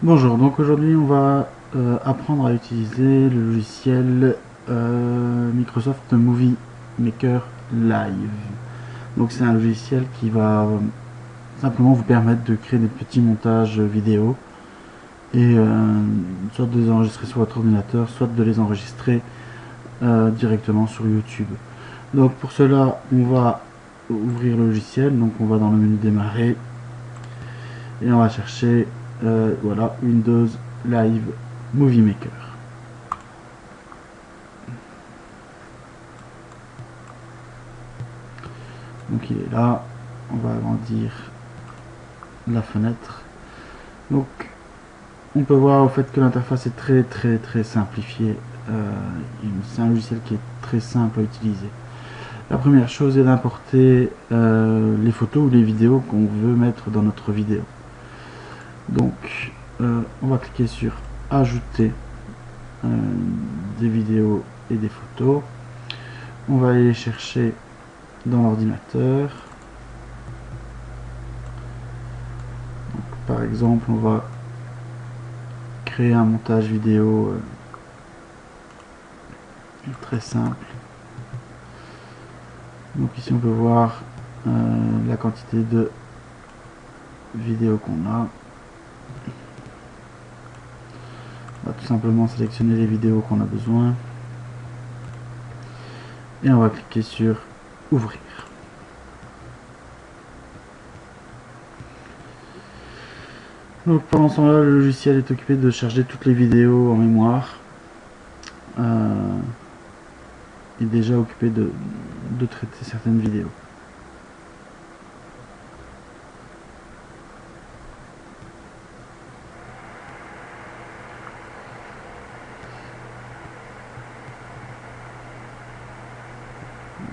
Bonjour, donc aujourd'hui on va apprendre à utiliser le logiciel Microsoft Movie Maker Live. Donc c'est un logiciel qui va simplement vous permettre de créer des petits montages vidéo et soit de les enregistrer sur votre ordinateur, soit de les enregistrer directement sur YouTube. Donc pour cela on va ouvrir le logiciel, donc on va dans le menu démarrer et on va chercher voilà, Windows Live Movie Maker. Donc il est là, on va agrandir la fenêtre. Donc on peut voir au fait que l'interface est très simplifiée. C'est un logiciel qui est très simple à utiliser. La première chose est d'importer les photos ou les vidéos qu'on veut mettre dans notre vidéo. Donc on va cliquer sur ajouter des vidéos et des photos. On va aller les chercher dans l'ordinateur. Par exemple, on va créer un montage vidéo très simple. Donc ici on peut voir la quantité de vidéos qu'on a. On va tout simplement sélectionner les vidéos qu'on a besoin. Et on va cliquer sur ouvrir. Donc pendant ce temps là, le logiciel est occupé de charger toutes les vidéos en mémoire. Est déjà occupé de traiter certaines vidéos.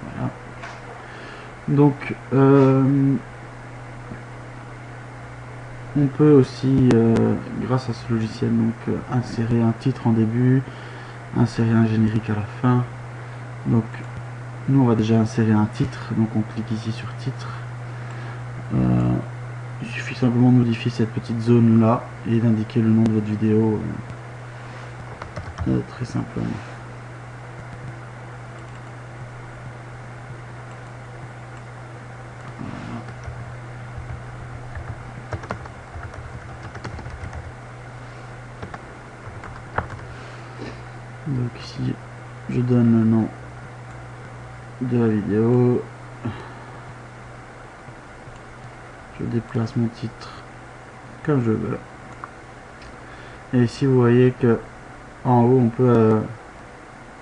Voilà. Donc on peut aussi, grâce à ce logiciel, donc insérer un titre en début, insérer un générique à la fin. Donc nous on va déjà insérer un titre, donc on clique ici sur titre. Il suffit simplement de modifier cette petite zone là et d'indiquer le nom de votre vidéo très simplement. Donc ici je donne le nom de la vidéo, je déplace mon titre comme je veux, et ici vous voyez que en haut on peut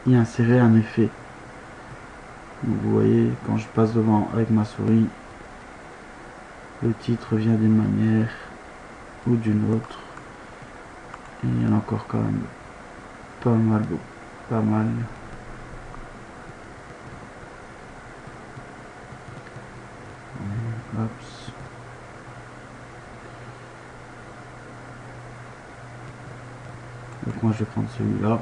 y insérer un effet. Donc vous voyez, quand je passe devant avec ma souris, le titre vient d'une manière ou d'une autre, et il y en a encore quand même pas mal. Hops. Donc moi je vais prendre celui-là.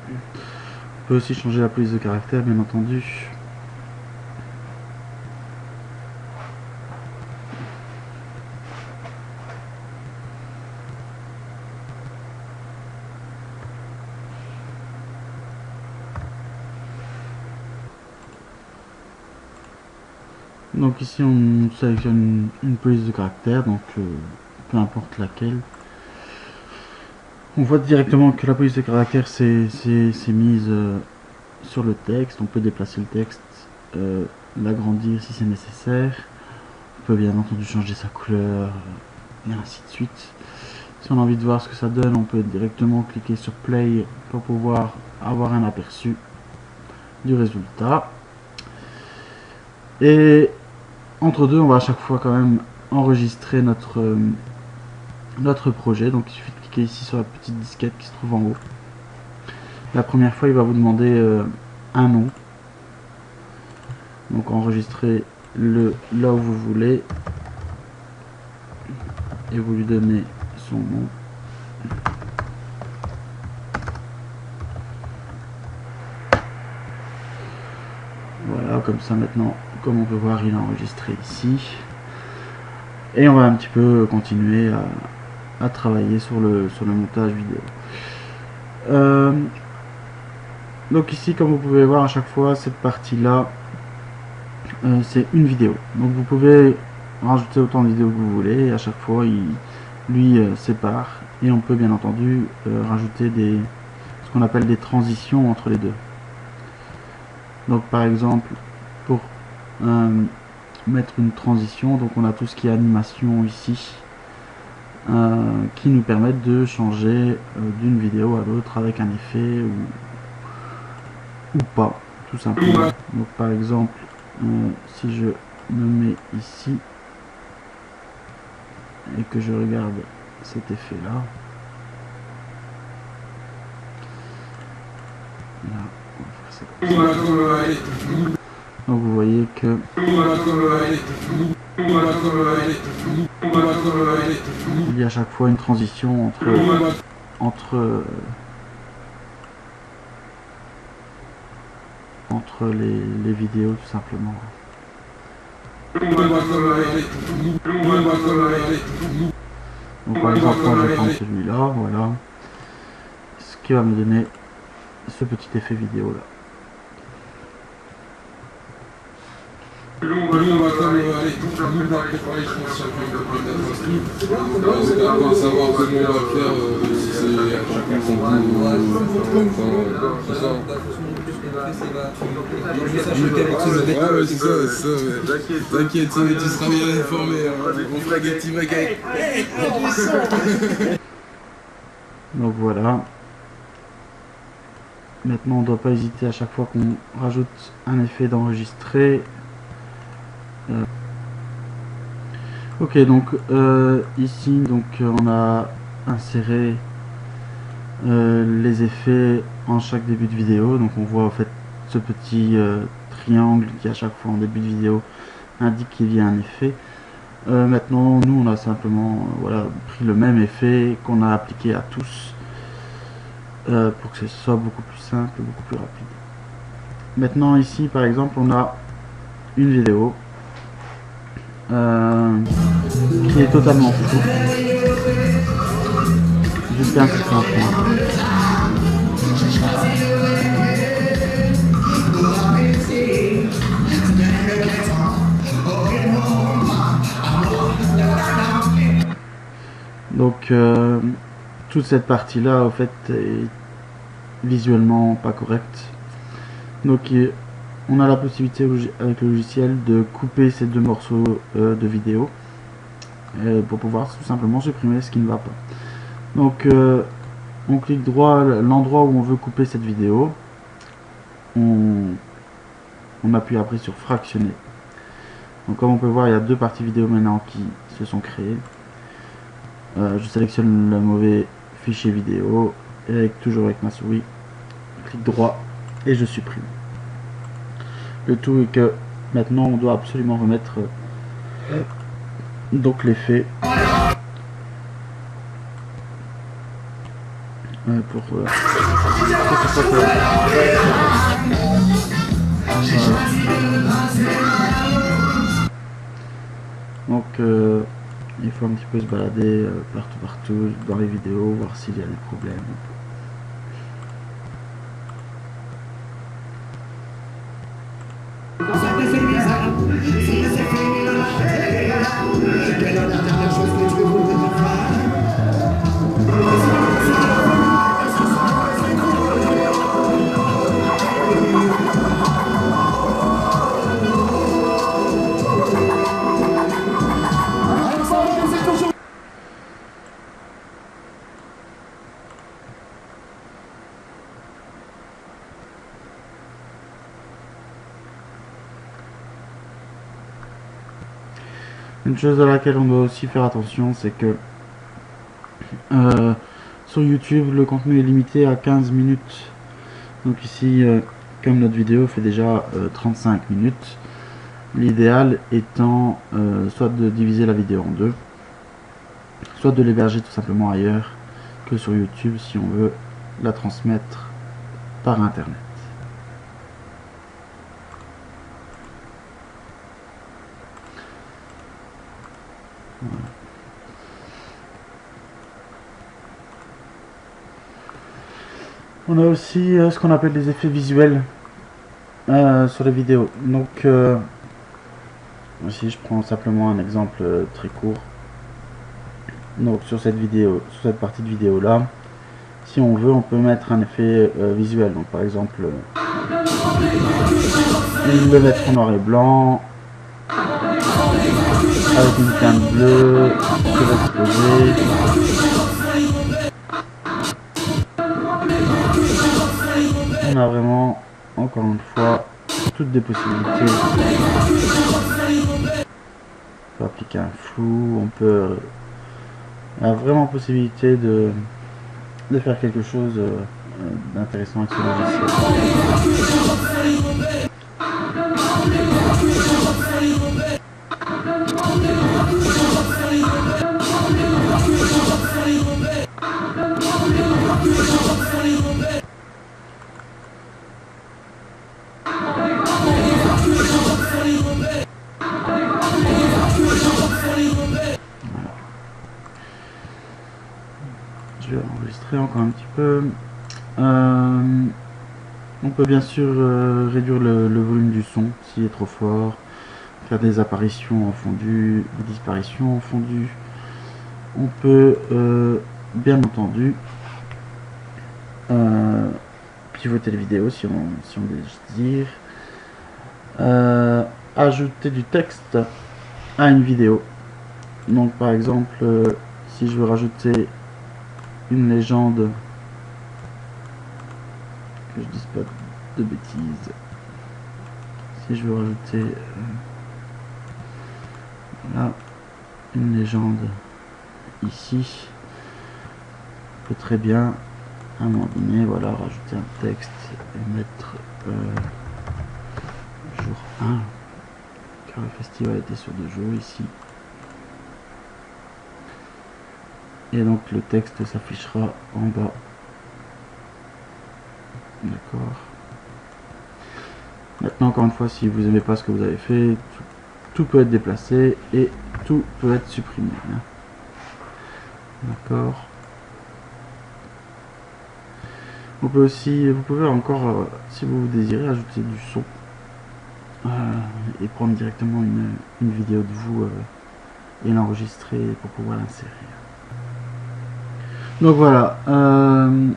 On peut aussi changer la police de caractère, bien entendu. Donc ici on sélectionne une police de caractère, donc peu importe laquelle. On voit directement que la police de caractère s'est mise sur le texte. On peut déplacer le texte, l'agrandir si c'est nécessaire. On peut bien entendu changer sa couleur et ainsi de suite. Si on a envie de voir ce que ça donne, on peut directement cliquer sur play pour pouvoir avoir un aperçu du résultat. Et entre deux, on va à chaque fois quand même enregistrer notre projet. Donc il suffit de cliquer ici sur la petite disquette qui se trouve en haut. La première fois, il va vous demander un nom. Donc enregistrez le là où vous voulez et vous lui donnez son nom. Voilà, comme ça maintenant, comme on peut voir, il est enregistré ici. Et on va un petit peu continuer à travailler sur le montage vidéo. Donc ici, comme vous pouvez voir, à chaque fois cette partie là c'est une vidéo, donc vous pouvez rajouter autant de vidéos que vous voulez, et à chaque fois lui sépare, et on peut bien entendu rajouter ce qu'on appelle des transitions entre les deux. Donc par exemple, pour mettre une transition, donc on a tout ce qui est animation ici, qui nous permettent de changer d'une vidéo à l'autre avec un effet ou pas, tout simplement. Donc par exemple, si je me mets ici et que je regarde cet effet là, on va faire ça comme ça. Donc vous voyez que il y a à chaque fois une transition entre les vidéos, tout simplement. Donc par exemple, moi je vais prendre celui-là, voilà, ce qui va me donner ce petit effet vidéo là. On va quand même aller tout un peu préparer, je pense, on va savoir comment on va faire, si c'est à chacun son tour, c'est ça. Ouais, c'est ça, t'inquiète, tu seras bien informé, on fera Gatti Macaque. Donc voilà. Maintenant, on ne doit pas hésiter à chaque fois qu'on rajoute un effet d'enregistrer. Ok, donc ici, donc on a inséré les effets en chaque début de vidéo. Donc on voit en fait ce petit triangle qui à chaque fois en début de vidéo indique qu'il y a un effet. Maintenant, nous on a simplement voilà, pris le même effet qu'on a appliqué à tous pour que ce soit beaucoup plus simple, beaucoup plus rapide. Maintenant ici par exemple on a une vidéo qui est totalement floue jusqu'à un certain point. Donc toute cette partie là au fait est visuellement pas correcte. Donc on a la possibilité avec le logiciel de couper ces deux morceaux de vidéo pour pouvoir tout simplement supprimer ce qui ne va pas. Donc on clique droit l'endroit où on veut couper cette vidéo, on appuie après sur fractionner. Donc comme on peut voir, il y a deux parties vidéo maintenant qui se sont créées. Je sélectionne le mauvais fichier vidéo et toujours avec ma souris, clic droit et je supprime. Le tout est que maintenant on doit absolument remettre donc l'effet pour donc il faut un petit peu se balader partout dans les vidéos, voir s'il y a des problèmes. Une chose à laquelle on doit aussi faire attention, c'est que sur YouTube, le contenu est limité à 15 minutes. Donc ici, comme notre vidéo fait déjà 35 minutes, l'idéal étant soit de diviser la vidéo en deux, soit de l'héberger tout simplement ailleurs que sur YouTube si on veut la transmettre par internet. Voilà. On a aussi ce qu'on appelle des effets visuels sur les vidéos. Donc ici je prends simplement un exemple très court. Donc sur cette vidéo, sur cette partie de vidéo là, si on veut, on peut mettre un effet visuel. Donc par exemple le mettre en noir et blanc avec une teinte bleue qui va se poser. On a vraiment, encore une fois, toutes des possibilités. On peut appliquer un flou, on peut... Il y a vraiment possibilité de faire quelque chose d'intéressant avec ce logiciel. Je vais enregistrer encore un petit peu. On peut bien sûr réduire le volume du son s'il est trop fort, faire des apparitions en fondu, des disparitions en fondu. On peut bien entendu pivoter les vidéos si on désire. Ajouter du texte à une vidéo. Donc par exemple, si je veux rajouter une légende, que je dise pas de bêtises, si je veux rajouter là une légende ici, on peut très bien à un moment donné, voilà, rajouter un texte et mettre jour 1, car le festival était sur 2 jours ici. Et donc le texte s'affichera en bas. D'accord. Maintenant, encore une fois, si vous n'aimez pas ce que vous avez fait, tout peut être déplacé et tout peut être supprimé. D'accord. On peut aussi, vous pouvez encore, si vous désirez, ajouter du son et prendre directement une vidéo de vous et l'enregistrer pour pouvoir l'insérer. Donc voilà, je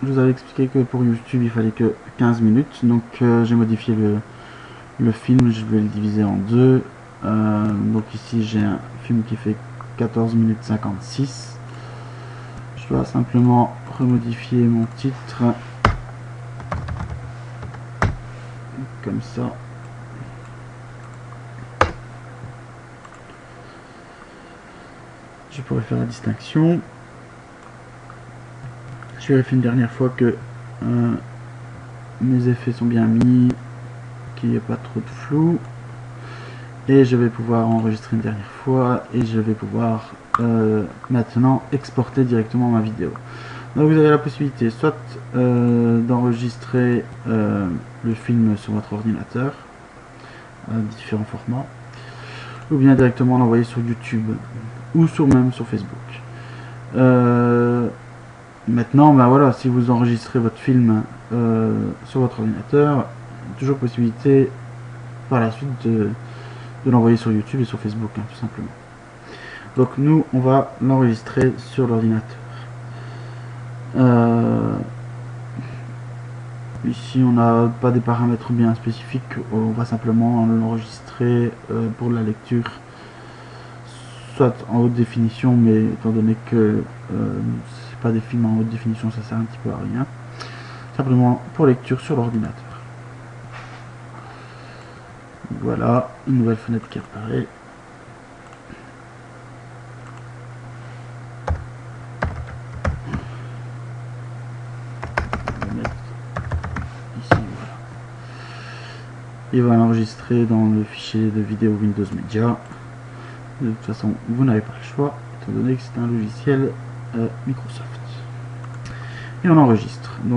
vous avais expliqué que pour YouTube il fallait que 15 minutes, donc j'ai modifié le film, je vais le diviser en deux. Donc ici j'ai un film qui fait 14 minutes 56. Je dois simplement remodifier mon titre comme ça. Je pourrais faire la distinction. Je vérifie une dernière fois que mes effets sont bien mis, qu'il n'y ait pas trop de flou. Et je vais pouvoir enregistrer une dernière fois et je vais pouvoir maintenant exporter directement ma vidéo. Donc vous avez la possibilité soit d'enregistrer le film sur votre ordinateur à différents formats, ou bien directement l'envoyer sur YouTube ou même sur Facebook. Maintenant, ben voilà, si vous enregistrez votre film sur votre ordinateur, toujours possibilité par la suite de l'envoyer sur YouTube et sur Facebook, hein, tout simplement. Donc nous, on va l'enregistrer sur l'ordinateur. Ici, on n'a pas des paramètres bien spécifiques, on va simplement l'enregistrer pour la lecture, soit en haute définition, mais étant donné que c'est pas des films en haute définition, ça sert un petit peu à rien. Simplement pour lecture sur l'ordinateur. Voilà, une nouvelle fenêtre qui apparaît. On va mettre ici, voilà. Il va l'enregistrer dans le fichier de vidéo Windows Media. De toute façon, vous n'avez pas le choix, étant donné que c'est un logiciel Microsoft. Et on enregistre. Donc,